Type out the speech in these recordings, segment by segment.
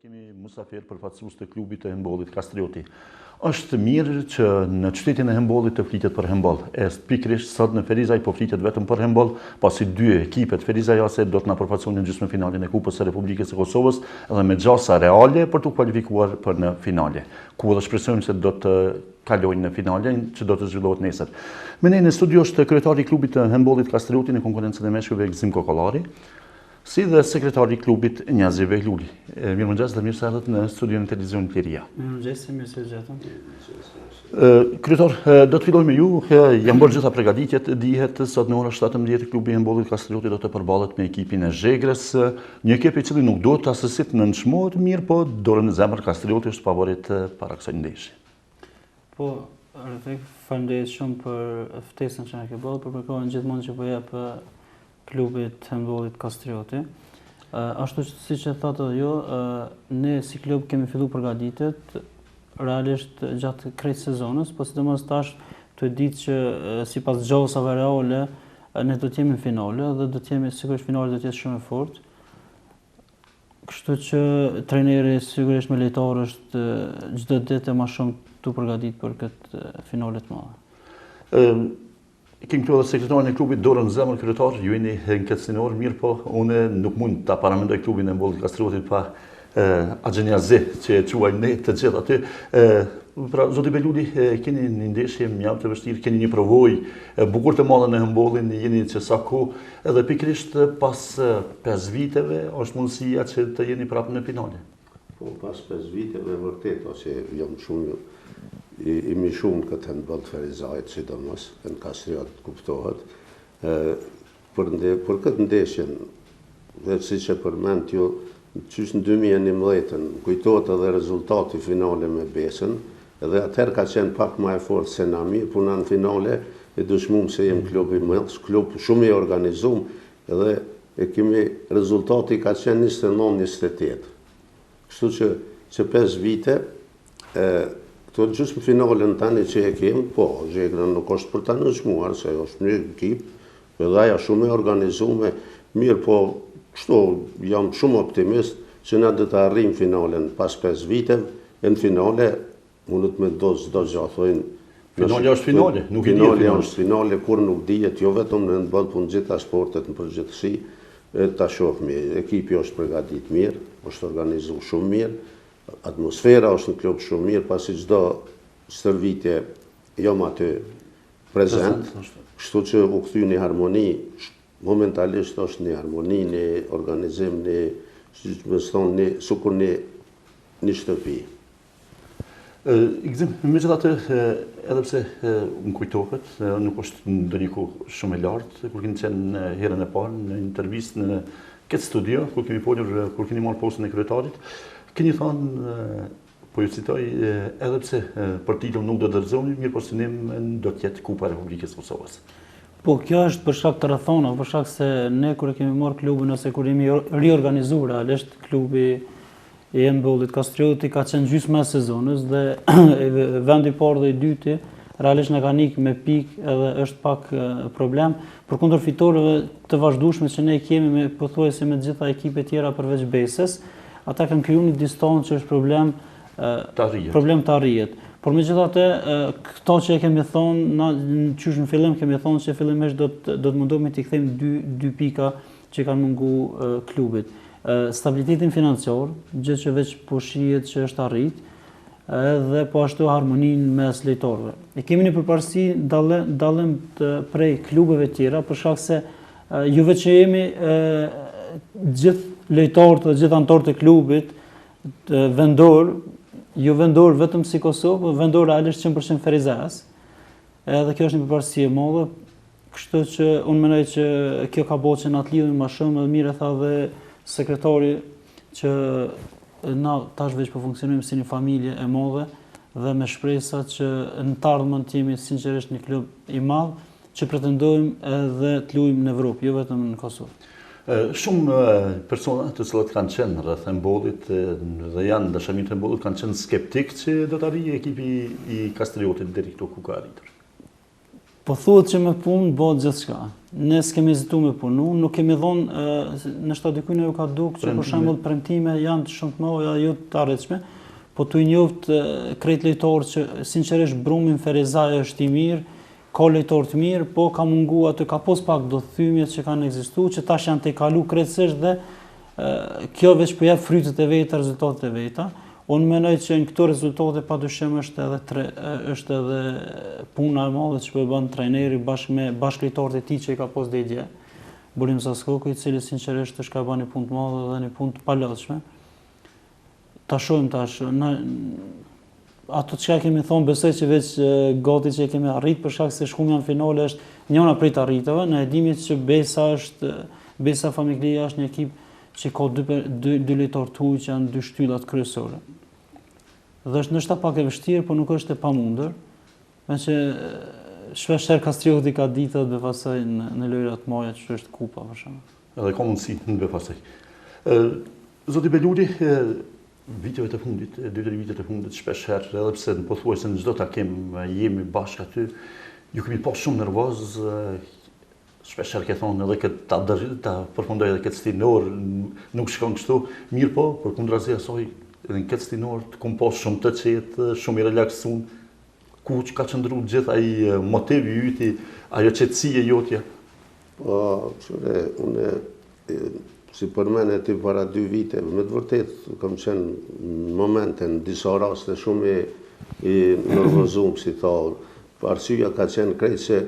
kemi musafir përfaqësues të klubit të handbollit Kastrioti. Është mirë që në qytetin e handbollit të flitet për handboll. Pikërisht sot në Ferizaj po flitet vetëm për handboll, pasi dy ekipet Ferizajase do të na përfaqësojnë në gjysmëfinalen e Kupës së Republikës së Kosovës dhe me gjasa reale për të kualifikuar për në finale. Ku edhe shpresojmë se do të kalojnë në finalen që do të zhvillohet nesër. Me ne në studio është kryetari i klubit të handbollit Kastrioti në konkurrencën e meshkujve Gzim Kokollari, si dhe sekretari i klubit Njazi Behluli. Mirëmëngjes dhe mirë se erdhët në studion e televizionit Liria. Mirëmëngjes, mirë se gjetëm. Kryetar, do të filloj me ju. Janë bërë gjitha përgatitjet, dihet sot në ora 17 klubi i handbollit Kastrioti do të përballet me ekipin e Zhegrës, një ekip i cili nuk do të asësit në nënçmohet mirë, po dorën në zemër Kastrioti është favorit para kësaj ndeshje. Po, faleminderit shumë për ftesën që na ke bërë, për përkohën gjithmonë që po jep klubit handbollit Kastrioti. Ashtu siç e thatë edhe ju, ne si klub kemi filluar përgatitjet realisht gjatë krejt sezonit, po sidomos tash të ditë që sipas gjosave reale ne do të jemi në finale dhe do të jemi sigurisht finale do të jetë shumë e fortë. Kështu që trajneri sigurisht me lejtar është çdo ditë më shumë të përgatit për këtë finale të madhe. Kemi këtu edhe sekretarin e klubit dorën në zemër kryetar, ju jeni në këtë sinor, mirë po unë nuk mund ta paramendoj klubin e handbollit Kastriotit pa Agjenjazi që e quajmë ne të gjithë aty. Pra, zoti Behluli, keni një ndeshje mjaft të vështirë, keni një provojë bukur të madhe në handbollin, jeni që sa kohë, edhe pikërisht pas 5 viteve është mundësia që të jeni prapë në finale. Po, pas 5 viteve vërtet, ose jam shumë i shumë këtë handboll të Ferizajt, sidomos, në Kastriot kuptohet. Për këtë ndeshjen, dhe si që përmend ju, qysh në 2011 kujtohet edhe rezultati finale me Besën, edhe atëherë ka qenë pak më e fortë se na mirë, puna në finale e dëshmuam se jem klub i mëdh, klub shumë i organizuar, edhe e kemi rezultati ka qenë 29-28. Kështu që 5 vite, këto gjysmë finalen tani që e kemë, po, Zhegra nuk është për ta nënçmuar, se është një ekip, edhe aja shumë e organizuar, mirë, po, kështu jam shumë optimist që na do të arrijmë finalen pas 5 viteve, në finale mundet me do gjatë thojnë. Finale është finale, nuk i dihet. Finale është finale, kur nuk dihet, jo vetëm në handboll, por në gjitha sportet në përgjithësi, ta shohmi. Ekipi është përgatitur mirë, është organizuar shumë mirë. Atmosfera është në klub shumë mirë, pasi çdo stërvitje jam aty prezent, kështu që u kthy një harmoni, momentalisht është një harmoni, një organizim, sukur një shtëpi. Gzim, megjithatë, edhe pse më kujtohet, nuk është ndonjë kohë shumë e lartë, kur keni qenë herën e parë në intervistë në këtë studio, kur kemi folur, kur keni marrë postën e kryetarit, keni thënë, po ju citoj, edhe pse për titull nuk do të dorëzoni, mirë po synim do të jetë Kupa e Republikës së Kosovës. Po, kjo është për shkak të rrethonave, për shkak se ne kur e kemi marrë klubin ose kur jemi riorganizuar realisht klubi i handbollit Kastrioti ka qenë gjysma e sezonit dhe vendi i parë dhe i dyti realisht na kanë ikë me pikë edhe është pak problem. Përkundër fitoreve të vazhdueshme që ne kemi me pothuajse me të gjitha ekipet tjera përveç Besës, ata kanë krijuar një distancë që është problem të arrijet. Por megjithatë, këto që e kemi thonë, qysh në fillim kemi thonë që fillimisht do të mundohemi t'i kthejmë dy pika që kanë mungu klubit. Stabilitetin financiar, gjë që veç po shihet që është arrit, dhe po ashtu harmoninë mes lejtarëve. E kemi një përparësi dallim prej klubeve tjera, për shkak se ju veç që jemi gjithë lejtarët dhe gjithë anëtarët e klubit vendor, jo vendor vetëm si Kosovë, vendor realisht 100% Ferizajës. Edhe kjo është një përparësi e madhe, kështu që unë mendoj që kjo ka bërë që na të lidhim më shumë, edhe mirë e tha dhe sekretari që na tash veç po funksionojmë si një familje e madhe dhe me shpresa që në të ardhmen të jemi sinqerisht një klub i madh që pretendojmë edhe të luajmë në Evropë, jo vetëm në Kosovë. Shumë persona të cilët kanë qenë rreth handbollit dhe janë dashamirë të handbollit kanë qenë skeptik që do të arrijë ekipi i Kastriotit deri këtu ku ka arritur. Po thuhet që me punë bëhet gjithçka. Ne s'kemi hezitu me punu, nuk kemi dhonë, në shta dikujnë ju ka duk që për shembull premtime janë shumë të mëdha jo të arritshme, po tu i njoft krejt lejtorë që sinqerisht Brumin Ferizaj është i mirë, ka lejtorë të mirë, po ka mungu aty, ka pos pak do thymjet që kanë ekzistuar, që tash janë të kalu krejtësisht dhe kjo veç po jep frytet e veta, rezultatet e veta. Unë menoj që në këto rezultate padyshim është edhe puna e madhe që po e bën trajneri bashkë me bashkëlejtarët e tij që i ka pas dje. Burim Zaskoku, i cili sinqerisht është ka bën një punë të madhe dhe një punë të palodhshme. Ta shohim tash, ato çka kemi thonë besoj që veç gati që e kemi arrit për shkak se shkumi në finale është njëra prej të arritave. Ne e dimi që Besa Famiglia është një ekip që ka dy lejtarë të huaj që janë dy shtyllat kryesore. Dhe është ndoshta pak e vështirë, por nuk është e pamundër, me që shpeshherë Kastrioti ka ditë të befasoj në lojra të mëdha që është kupa për shembull. Edhe ka mundësi në befasoj. Zoti Beluri, viteve të fundit, 2-3 vitet të fundit, shpeshherë, edhe pse në pothuajse në çdo takim jemi bashkë aty, ju kemi pas shumë nervoz. Shpeshherë ke thonë edhe ta përfundoj edhe këtë stinor, nuk shkon kështu, mirë po, për kundrazi asoj, edhe në këtë stinor të kom pas shumë të qetë, shumë i relaksun, ku që ka qëndru gjithë ai motivi yti, ajo qetësia jotja? Po, qëre, une, si për mene ti para 2 vite, me të vërtet, kam qenë në momente, në disa raste shumë i nervozum, si thonë, arsyeja ka qenë krejt që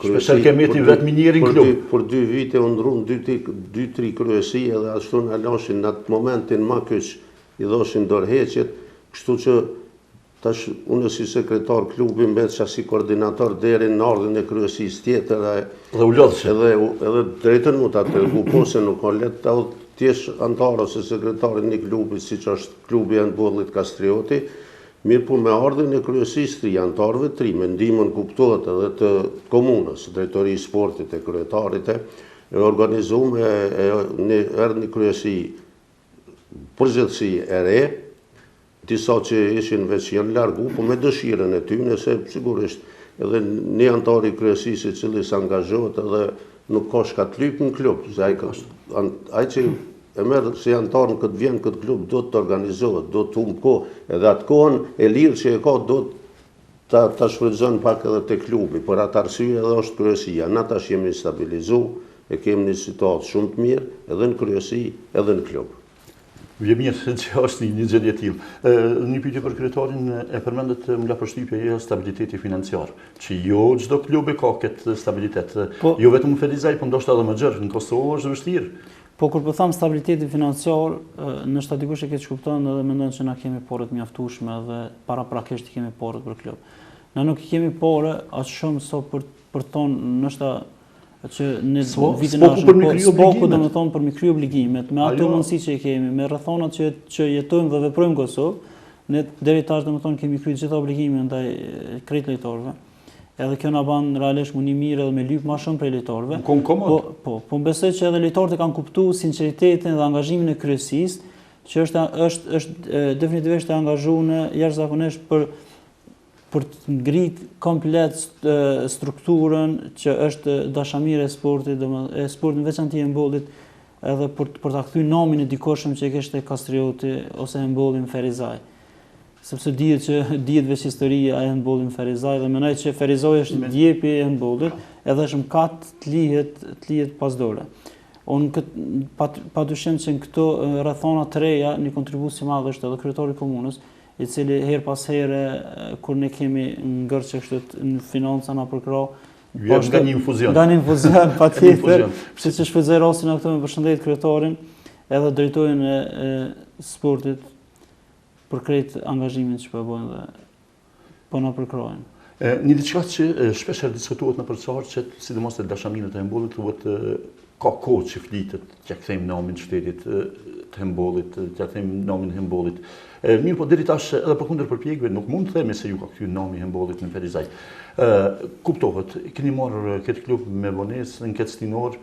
shpeshherë kemi ti vetëm njërin klub. Për 2 vite u ndrun 2-3 kryesi edhe ashtu në lashin në atë momentin ma kyç i dhoshin dorëheqjet, kështu që tash unë si sekretar klubi mbetësha si koordinator deri në ardhën e kryesisë tjetër dhe u lodhsh. Edhe drejtën mu ta tregu, po se nuk ka let ta t'jesh antar ose sekretari një klubi siç është klubi i handbollit Kastrioti. Mirë po me ardhën e kryesisë të antarëve 3, me ndihmën kuptohet edhe të komunës, drejtori i sportit e kryetarit e organizuam një kryesi përgjithësi e re, disa që ishin veç janë largu, po me dëshirën e tyre, se sigurisht edhe një antar i kryesisë i cili s'angazhohet edhe nuk ka shkatlyp në klub, se ai që e merë si antar në këtë vjen këtë klub, do të organizohet, do të humbë kohë, edhe atë kohën e lirë që e ka, do të shfrytëzon pak edhe të klubi, për atë arsye edhe është kryesia. Na tash jemi stabilizu, e kemi një situatë shumë të mirë, edhe në kryesi, edhe në klub. Vje mirë që është një gjendje e tillë. Një pyetje për kryetarin, e përmendet nga përshtypja e stabiliteti financiar, që jo çdo klub e ka këtë stabilitet. Jo vetëm Ferizaj, por ndoshta edhe më gjerë, në Kosovë është vështirë. Po kur po them stabiliteti financiar, ndoshta dikush e keq kupton edhe mendon që na kemi porët mjaftueshme dhe paraprakisht i kemi porët për klub. Na nuk i kemi porë aq shumë sa për ton, ndoshta që në vitin e spoku domethënë për mi kry obligimet, me ato mundësi që i kemi, me rrethonat që jetojmë dhe veprojmë në Kosovë, ne deri tash domethënë kemi kryer gjitha obligimet ndaj krejt lejtorëve. Edhe kjo na bën realisht mundi mirë edhe me lyp më shumë prej lejtorëve. Po besoj që edhe lejtorët e kanë kuptuar sinqeritetin dhe angazhimin e kryesisë, që është definitivisht e angazhuar jashtëzakonisht për të ngrit komplet strukturën që është dashamire e sportit, e sportit në veçantë e handbollit, edhe për ta kthyer namin e dikoshëm që e kishte Kastrioti ose handbolli në Ferizaj. Sepse dihet veç historia e handbollit në Ferizaj dhe mendoj që Ferizaj është djepi e handbollit, edhe është mkat të lihet pas dore. Unë padyshim që në këto rrethona të reja një kontribues i madh është edhe kryetari i komunës, i cili her pas here kur ne kemi ngërçë kështu në financa na përkrah nga një infuzion. Nga një infuzion patjetër, pse që shfrytëzoj rastin këtu me përshëndet kryetarin edhe drejtorin e sportit për krejt angazhimin që po bëjnë dhe po na përkrahin. Një diçka që shpeshherë diskutohet në përçar që sidomos te dashamirët e handbollit thuhet ka kohë që flitet, që kthejmë namin shtetit të handbollit, që kthejmë namin e handbollit. Mirë po deri tash edhe përkundër përpjekjeve nuk mund të themi se ju ka kthyer nami i handbollit në Ferizaj. Kuptohet, keni marrë këtë klub me vonesë në këtë stinor,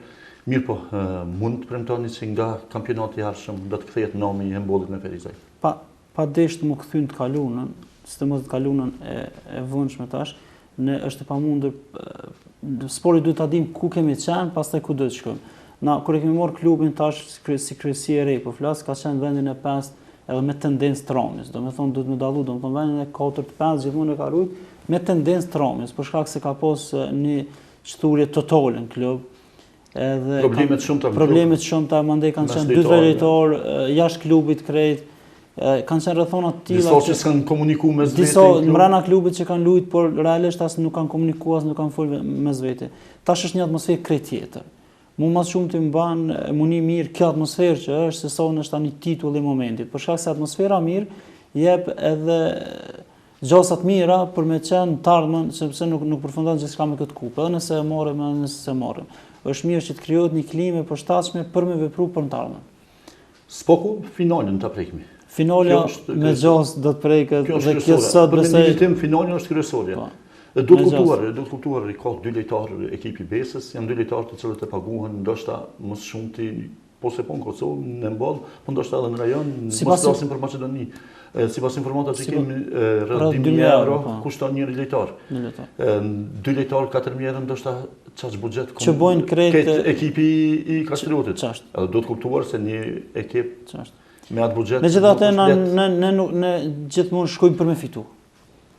mirë po mund të premtoni se nga kampionati i ardhshëm do të kthehet nami i handbollit në Ferizaj. Pa desh të më kthyn të kalunën, sidomos të kalunën e vonshme tash, ne është e pamundur, sporti duhet ta dim ku kemi qenë, pastaj ku do të shkojmë. Na kur e kemi marrë klubin tash si kryesi e re, po flas, ka qenë vendin e 5 edhe me tendencë tronjes. Domethënë duhet me dallu, domethënë vendin e 4-5 gjithmonë e ka rujt me tendencë tronjes, për shkak se ka pas një shturje totale në klub. Edhe problemet shumëta mandej kanë qenë 2-3 lojtar jashtë klubit krejt. Kanë qenë rrethona të tilla që s'kan komunikuar mes vetë. Disa mbrana klubit që kanë luajtur, por realisht as nuk kanë komunikuar, as nuk kanë folur mes vete. Tash është një atmosferë krejt tjetër. Mu mas shumë të mban muni mirë kjo atmosferë që është se sa unë është tani titulli i momentit. Për shkak se atmosfera mirë jep edhe gjasat mira për me qenë të ardhmen, sepse nuk përfundon gjithçka me këtë kupë, edhe nëse e marrim, edhe nëse e marrim. Është mirë që të krijohet një klimë e përshtatshme për me vepru për të ardhmen. Spoku finalen ta prekmi. Finalja me gjas do të preket dhe kjo sot besoj. Për mendimin tim finalja është kryesorja. Do të kuptuar ka 2 lojtarë ekipi Besës, janë 2 lojtarë të cilët e paguhen ndoshta më shumë ti po se po në Kosovë, në Mbol, po ndoshta edhe në rajon, mos flasim për Maqedoni. Sipas informatave që kemi rreth 2.000 euro kushton një lojtar. 2 lojtarë 4.000 euro ndoshta çfarë buxhet që bojnë krejt ekipi i Kastriotit. Edhe do të kuptuar se një ekip me atë buxhet. Megjithatë ne gjithmonë shkojmë për me fitu.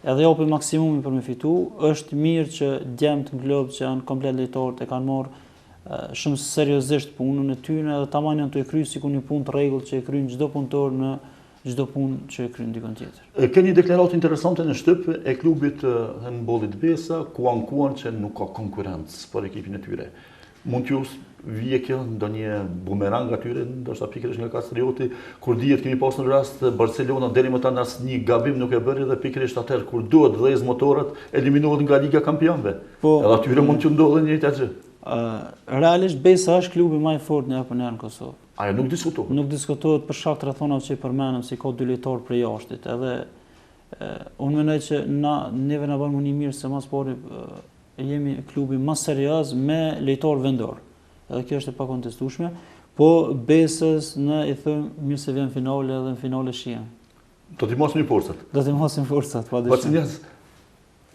Edhe japim maksimumin për me fitu, është mirë që djemt në klub që janë komplet lojtarët e kanë marrë shumë seriozisht punën e tyre dhe tamam janë të e kryjë sikur një punë të rregullt që e kryjnë çdo punëtor në çdo punë që e kryen dikon tjetër. Ka një deklaratë interesante në shtyp e klubit handbollit Besa, ku ankuan që nuk ka konkurrencë për ekipin e tyre. Mund t'ju vije kjo ndonjë bumerang atyre, ndoshta pikërisht nga Kastrioti, kur dihet kemi pasur në rast Barcelona deri më tani asnjë gabim nuk e bëri dhe pikërisht atëherë kur duhet dhëz motorët eliminohet nga Liga Kampionëve. Edhe atyre mund të ndodhë një gjë. Realisht Besa është klubi më i fortë në Japonia në Kosovë. Ajo nuk diskutohet. Nuk diskutohet për shkak të rrethonave që i përmendëm, si ka 2 lojtarë për jashtit. Edhe unë mendoj që neve na bën më një mirë se mas pori jemi klubi më serioz me lojtar vendor. Edhe kjo është e pakontestueshme, po Besës ne i them mirë se vjen finale edhe në finale shihen. Do t'i mosim forcat. Do t'i mosim forcat, padyshim.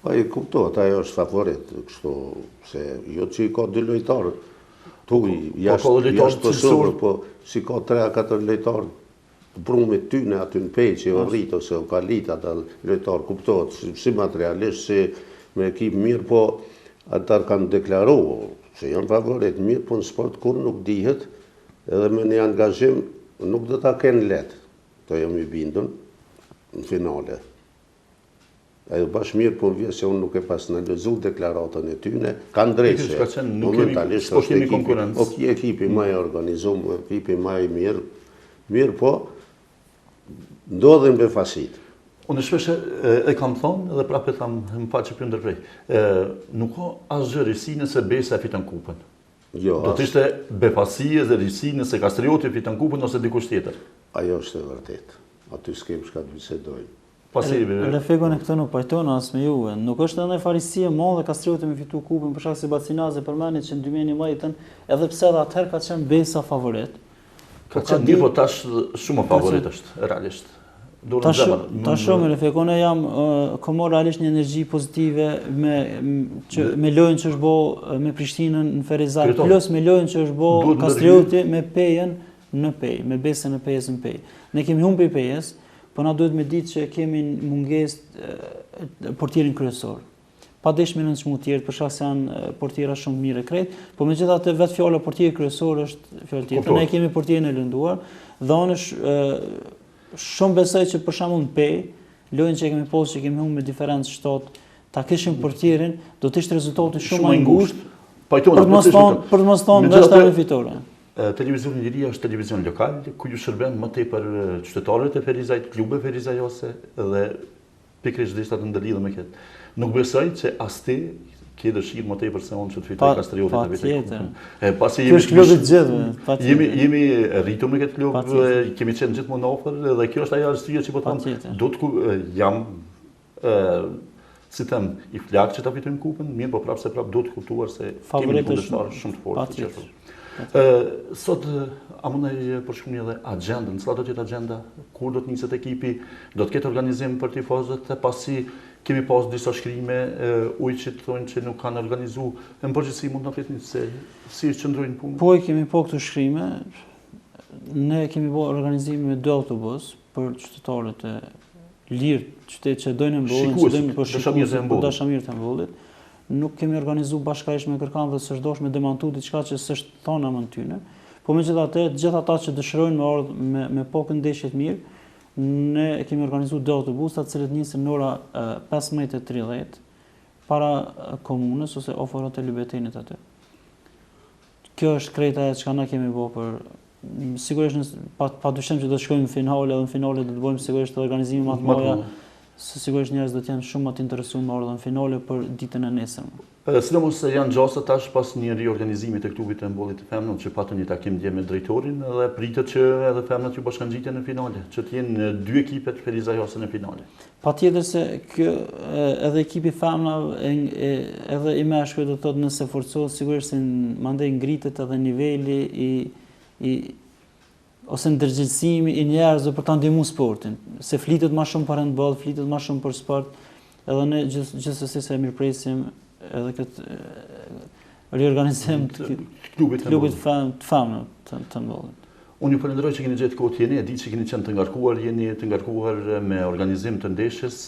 Po i kuptohet, ajo është favorit, kështu se jo që i ka 2 lojtarë tu jashtë Kosovë, po si ka 3-4 lojtarë brumit tyne aty në pej që o rritë ose o kalit atë lojtarë, kuptohet si materialisht, si me ekip mirë, po atar kanë deklaru se janë favorit mirë, po në sport kur nuk dihet, edhe me një angazhim nuk do ta kenë letë, të jam i bindun në finale. Ajo bashkë mirë, po vje se unë nuk e pas në lëzu deklaratën e tyne, kanë drejtë, momentalisht është ekipi ma e organizuar, ekipi ma e mirë, po ndodhin befasit. Unë shpesh e kam thonë edhe prapë e tham më fal që ndërprej. Nuk ka asgjë risi nëse Besa e fiton kupën. Jo. Do të ishte befasie dhe risi nëse Kastrioti fiton kupën ose dikush tjetër. Ajo është e vërtet. Aty s'kem çka të bisedojmë. Refekon e këtë nuk pajton as me juve. Nuk është edhe farisie e madhe Kastrioti me fitu kupën për shkak se Bacinaze përmendet që në 2011 edhe pse edhe atëherë ka qenë Besa favorit. Ka qenë mirë, po tash shumë favorit është realisht. Ta shumë refekon e jam komor realisht një energji pozitive me lojën që është bo me Prishtinën në Ferizaj, plus me lojën që është bo Kastrioti me Pejen në Pej, me Besën në Pejës në Pej. Ne kemi humbi Pejës, po na duhet me ditë që kemi mungesë portierin kryesor. Pa deshme në çmu tjerë, për shkak se janë portiera shumë mirë e krejt, po megjithatë vetë fjala portier kryesor është fjalë tjetër. Ne kemi portierin e lënduar, dhe shumë besoj që për shembull në Pej, lojën që kemi posë që kemi humbur me diferencë 7, ta kishim portierin, do të ishte rezultati shumë më i ngushtë. Për të mos thonë ndoshta me fitore. Televizioni Liria është televizion lokal, ku ju shërben më tepër qytetarët e Ferizajt, klube ferizajose dhe pikërisht dishta të ndërlidhur me këtë. Nuk besoj që as ti ke dëshirë më tepër se unë që të fitoj Kastriotit të vitit. Pasi jemi rritur me këtë klub, kemi qenë gjithmonë ofër dhe kjo është ajo arsye që po them, do të jam si them i flak që ta fitojmë kupën, mirë po prapë se prapë do të kuptuar se kemi një kundërshtar shumë të fortë. Sot, a mundaj përshkrimi edhe agendën, cila do të jetë agenda, kur do të niset ekipi, do të ketë organizim për tifozët, e pasi kemi pas disa shkrime, ujë që të thonë që nuk kanë organizu, në përgjithësi mund të fletni se si qëndrojnë punë? Po, kemi po këtu shkrime, ne kemi po organizime me 2 autobus për qytetarët e lirë, qytetë që dojnë mbollin, që dojnë për shikuesit, për dashamirët e mbullit. Nuk kemi organizu bashkërisht me kërkan dhe s'është dosh me demantu diçka që s'është thona më në tyne. Po megjithatë, gjithë ata që dëshirojnë me ardhë me po këndeshje të mirë, ne kemi organizu 2 autobusa të cilët nisin në ora 15:30 para komunës ose afër hotel Lubetenit aty. Kjo është krejt ajo që na kemi bërë për sigurisht padyshim që do të shkojmë në finale dhe në finale do të bëjmë sigurisht organizime më të mëdha. Se sigurisht njerëz do të jenë shumë më të interesuar me ardhën finale për ditën e nesërme. Sidomos se janë gjasa tash pas një riorganizimi të klubit të handbollit të femnave që patën një takim dje me drejtorin dhe pritet që edhe femnat ju bashkangjitjen në finale, që të jenë 2 ekipet Ferizajase në finale. Patjetër se kjo edhe ekipi femnave edhe i meshkujve do të thotë nëse forcohet sigurisht se mandej ngritet edhe niveli i ose ndërgjegjësimi i njerëzve për ta ndihmuar sportin, se flitet më shumë për handball, flitet më shumë për sport, edhe ne gjithsesi se mirëpresim edhe këtë riorganizim të klubit të femnave të handballit. Unë ju falenderoj që keni gjetë kohë të jeni, e di që keni qenë jeni të ngarkuar me organizim të ndeshjes,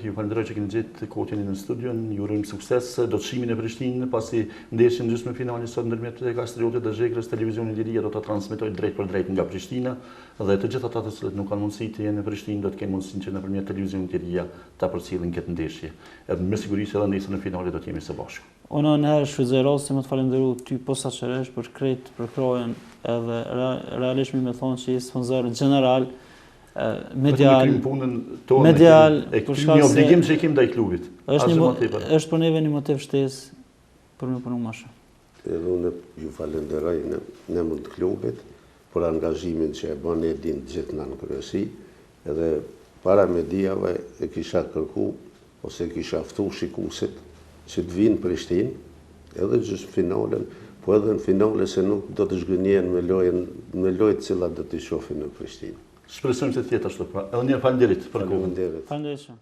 ju falenderoj që keni gjetë kohë të jeni në studion, ju urojmë sukses do të shimin e Prishtinën, pasi ndeshjen gjysmë finale sot ndërmjet Kastriotit dhe Zhegrës, televizioni Liria do ta transmetojë drejt për drejt nga Prishtina dhe të gjithë ata të cilët nuk kanë mundësi të jenë në Prishtinë do të kenë mundësinë që nëpërmjet televizionit Liria ta përcjellin këtë ndeshje. Edhe me siguri se edhe nesër në finale do të jemi së bashku. Unë në herë shfrytëzoj rastin më të falenderoj ty posaçërisht për krejt për krojen edhe realisht me thonë që je sponsor general medial për shkak se obligim që kemi ndaj klubit. Është për neve një motiv shtesë për me punu më shumë. Edhe unë ju falenderoj në emër të klubit për angazhimin që e bën Edin gjithë në kryesi, edhe para mediave e kisha kërku ose kisha ftu shikuesit që të vinë Prishtinë, edhe gjysmë finalen, po edhe në finale se nuk do të zhgënjen me lojë cilat do të shohin në Prishtinë. Shpresojmë se të jetë ashtu. Edhe një falenderit për kohën. Faleminderit.